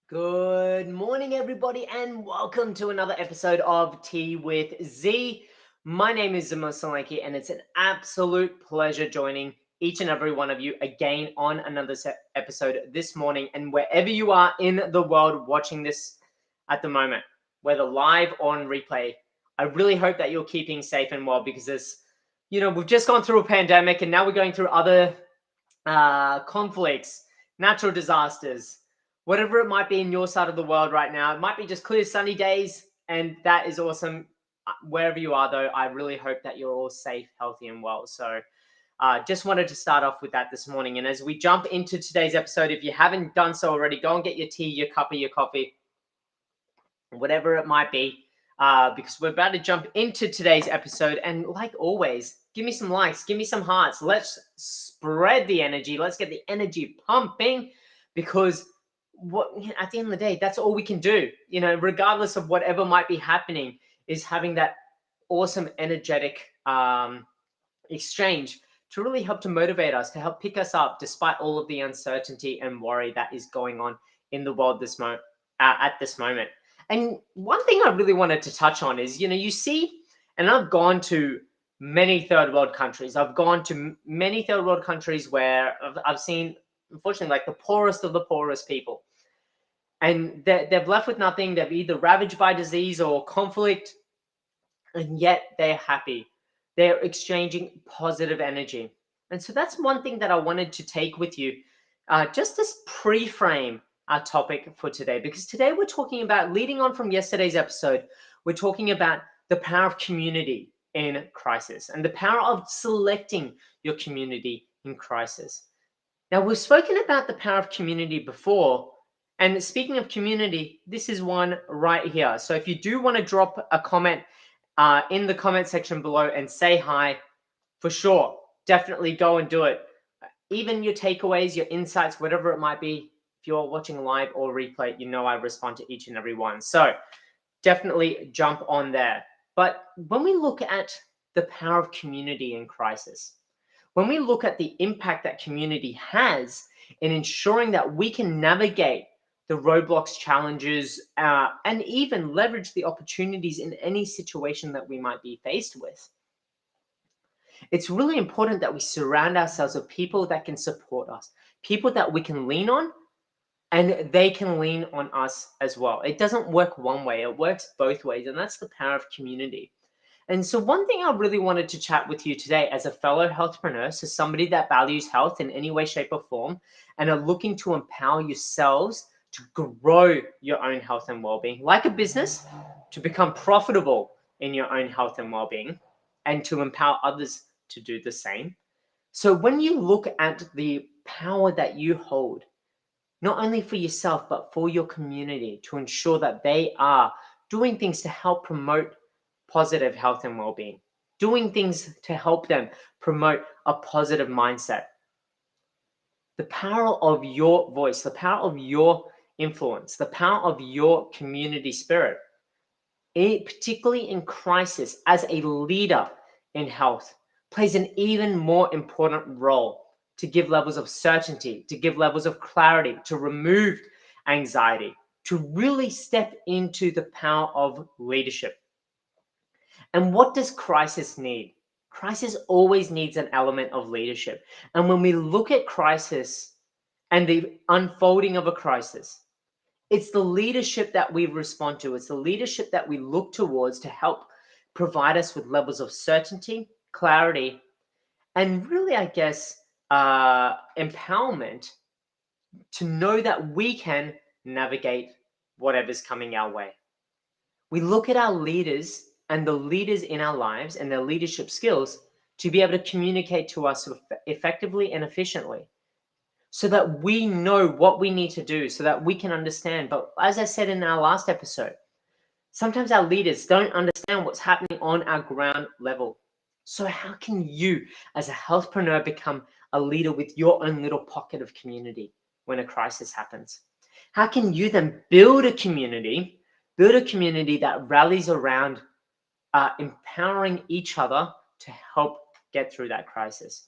Good morning, everybody, and welcome to another episode of Tea with Z. My name is Zimo Solanki, and it's an absolute pleasure joining each and every one of you again on another episode this morning. And wherever you are in the world watching this at the moment, whether live or on replay, I really hope that you're keeping safe and well because we've just gone through a pandemic and now we're going through other conflicts, natural disasters, whatever it might be in your side of the world right now. It might be just clear sunny days, and that is awesome. Wherever you are, though, I really hope that you're all safe, healthy, and well. So just wanted to start off with that this morning. And as we jump into today's episode, if you haven't done so already, go and get your tea, your cup of your coffee, whatever it might be, because we're about to jump into today's episode. And like always, give me some likes, give me some hearts. Let's spread the energy. Let's get the energy pumping, because at the end of the day, that's all we can do. Regardless of whatever might be happening, is having that awesome energetic exchange to really help to motivate us, to help pick us up, despite all of the uncertainty and worry that is going on in the world at this moment. And one thing I really wanted to touch on is, you see, and I've gone to many third world countries. I've gone to many third world countries where I've seen, unfortunately, like the poorest of the poorest people. And they've left with nothing. They're either ravaged by disease or conflict, and yet they're happy. They're exchanging positive energy. And so that's one thing that I wanted to take with you, just as pre-frame our topic for today, because today we're talking about, leading on from yesterday's episode, we're talking about the power of community in crisis and the power of selecting your community in crisis. Now, we've spoken about the power of community before, and speaking of community, this is one right here. So if you do want to drop a comment in the comment section below and say hi, for sure, definitely go and do it. Even your takeaways, your insights, whatever it might be, if you're watching live or replay, I respond to each and every one. So definitely jump on there. But when we look at the power of community in crisis, when we look at the impact that community has in ensuring that we can navigate the roadblocks, challenges, and even leverage the opportunities in any situation that we might be faced with, it's really important that we surround ourselves with people that can support us, people that we can lean on, and they can lean on us as well. It doesn't work one way, it works both ways, and that's the power of community. And so one thing I really wanted to chat with you today as a fellow healthpreneur, so somebody that values health in any way, shape, or form, and are looking to empower yourselves to grow your own health and well-being, like a business, to become profitable in your own health and well-being, and to empower others to do the same. So when you look at the power that you hold, not only for yourself, but for your community, to ensure that they are doing things to help promote positive health and well-being, doing things to help them promote a positive mindset. The power of your voice, the power of your influence, the power of your community spirit, particularly in crisis, as a leader in health, plays an even more important role to give levels of certainty, to give levels of clarity, to remove anxiety, to really step into the power of leadership. And what does crisis need? Crisis always needs an element of leadership. And when we look at crisis and the unfolding of a crisis, it's the leadership that we respond to. It's the leadership that we look towards to help provide us with levels of certainty, clarity, and really, I guess, empowerment to know that we can navigate whatever's coming our way. We look at our leaders and the leaders in our lives and their leadership skills to be able to communicate to us effectively and efficiently, so that we know what we need to do, so that we can understand. But as I said in our last episode, sometimes our leaders don't understand what's happening on our ground level. So how can you, as a healthpreneur, become a leader with your own little pocket of community when a crisis happens? How can you then build a community that rallies around empowering each other to help get through that crisis?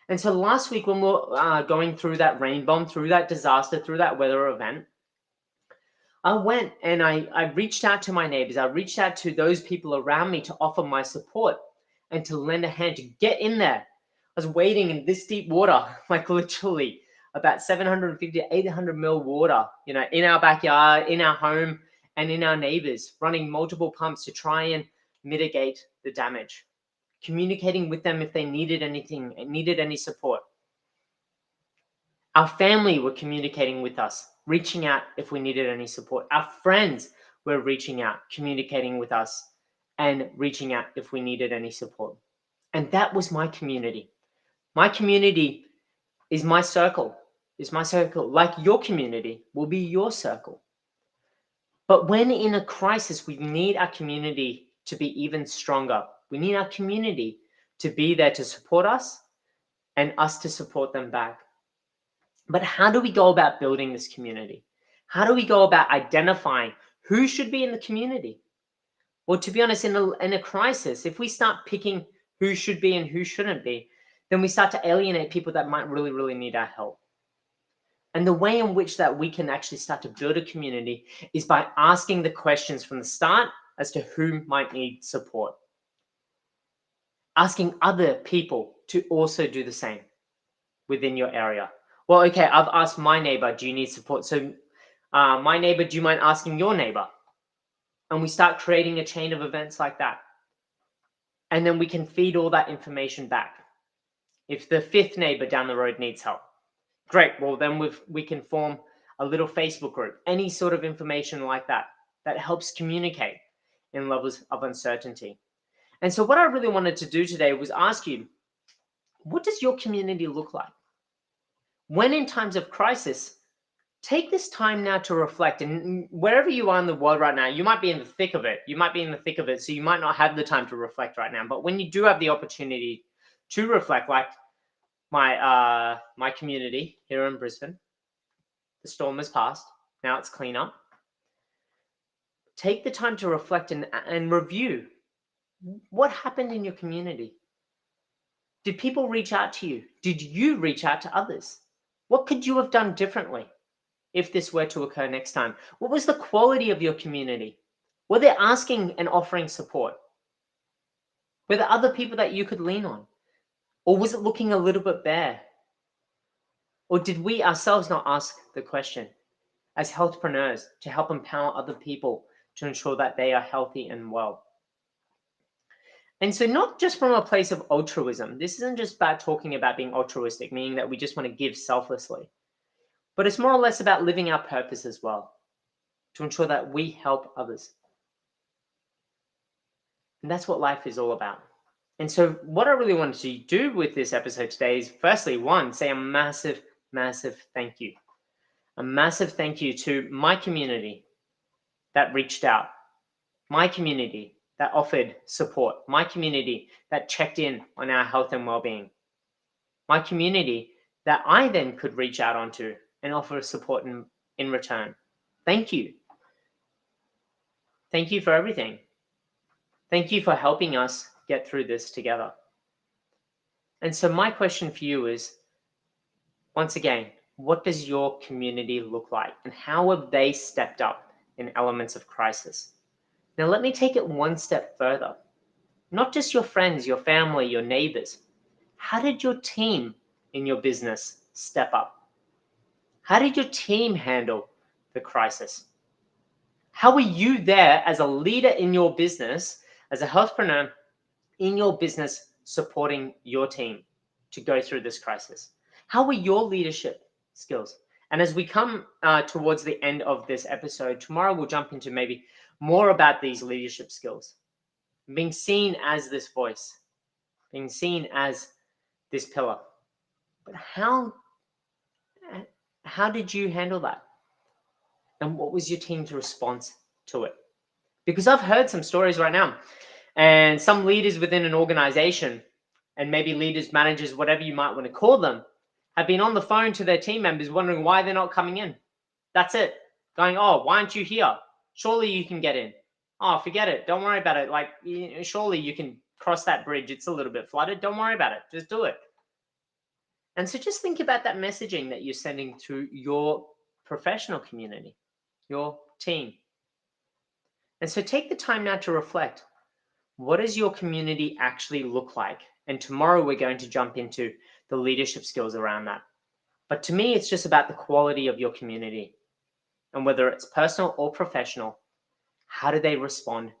And so last week, when we were going through that rain bomb, through that disaster, through that weather event, I went and I reached out to my neighbors. I reached out to those people around me to offer my support and to lend a hand to get in there. I was wading in this deep water, like literally about 750 to 800 mil water, in our backyard, in our home, and in our neighbors, running multiple pumps to try and mitigate the damage, communicating with them if they needed anything, needed any support. Our family were communicating with us, reaching out if we needed any support. Our friends were reaching out, communicating with us, and reaching out if we needed any support. And that was my community. My community is my circle, like your community will be your circle. But when in a crisis, we need our community to be even stronger. We need our community to be there to support us and us to support them back. But how do we go about building this community? How do we go about identifying who should be in the community? Well, to be honest, in a crisis, if we start picking who should be and who shouldn't be, then we start to alienate people that might really, really need our help. And the way in which that we can actually start to build a community is by asking the questions from the start as to who might need support. Asking other people to also do the same within your area. Well, okay, I've asked my neighbor, do you need support? So my neighbor, do you mind asking your neighbor? And we start creating a chain of events like that. And then we can feed all that information back. If the fifth neighbor down the road needs help, great. Well, then we can form a little Facebook group, any sort of information like that, that helps communicate in levels of uncertainty. And so what I really wanted to do today was ask you, what does your community look like? When in times of crisis, take this time now to reflect. And wherever you are in the world right now, you might be in the thick of it. So you might not have the time to reflect right now. But when you do have the opportunity to reflect, like my community here in Brisbane, the storm has passed. Now it's clean up. Take the time to reflect and review what happened in your community. Did people reach out to you? Did you reach out to others? What could you have done differently if this were to occur next time? What was the quality of your community? Were they asking and offering support? Were there other people that you could lean on? Or was it looking a little bit bare? Or did we ourselves not ask the question as healthpreneurs to help empower other people to ensure that they are healthy and well? And so not just from a place of altruism. This isn't just about talking about being altruistic, meaning that we just want to give selflessly. But it's more or less about living our purpose as well, to ensure that we help others. And that's what life is all about. And so what I really wanted to do with this episode today is, firstly, one, say a massive, massive thank you. A massive thank you to my community that reached out, my community that offered support, my community that checked in on our health and well-being, my community that I then could reach out onto and offer support in return. Thank you. Thank you for everything. Thank you for helping us get through this together. And so my question for you is, once again, what does your community look like? And how have they stepped up in elements of crisis? Now, let me take it one step further. Not just your friends, your family, your neighbors. How did your team in your business step up? How did your team handle the crisis? How are you there as a leader in your business, as a healthpreneur in your business, supporting your team to go through this crisis? How are your leadership skills? And as we come towards the end of this episode, tomorrow we'll jump into maybe more about these leadership skills. Being seen as this voice, being seen as this pillar. But how did you handle that? And what was your team's response to it? Because I've heard some stories right now, and some leaders within an organization, and maybe leaders, managers, whatever you might want to call them, have been on the phone to their team members wondering why they're not coming in. That's it. Going, oh, why aren't you here? Surely you can get in. Oh, forget it. Don't worry about it. Like, surely you can cross that bridge. It's a little bit flooded. Don't worry about it. Just do it. And so just think about that messaging that you're sending to your professional community, your team. And so take the time now to reflect. What does your community actually look like? And tomorrow we're going to jump into the leadership skills around that. But to me, it's just about the quality of your community. And whether it's personal or professional, how do they respond?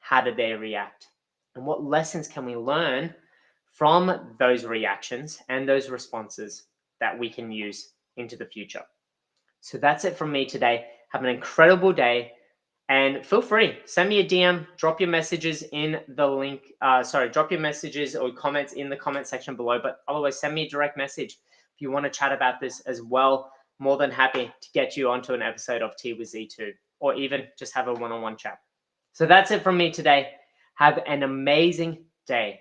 How do they react? And what lessons can we learn from those reactions and those responses that we can use into the future? So that's it from me today. Have an incredible day. And feel free, send me a DM, drop your messages in the link. Drop your messages or comments in the comment section below. But otherwise, send me a direct message if you want to chat about this as well. More than happy to get you onto an episode of Tea with Z2, or even just have a one-on-one chat. So that's it from me today. Have an amazing day.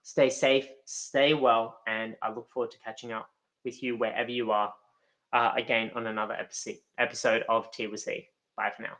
Stay safe, stay well, and I look forward to catching up with you wherever you are again on another episode of Tea with Z. Bye for now.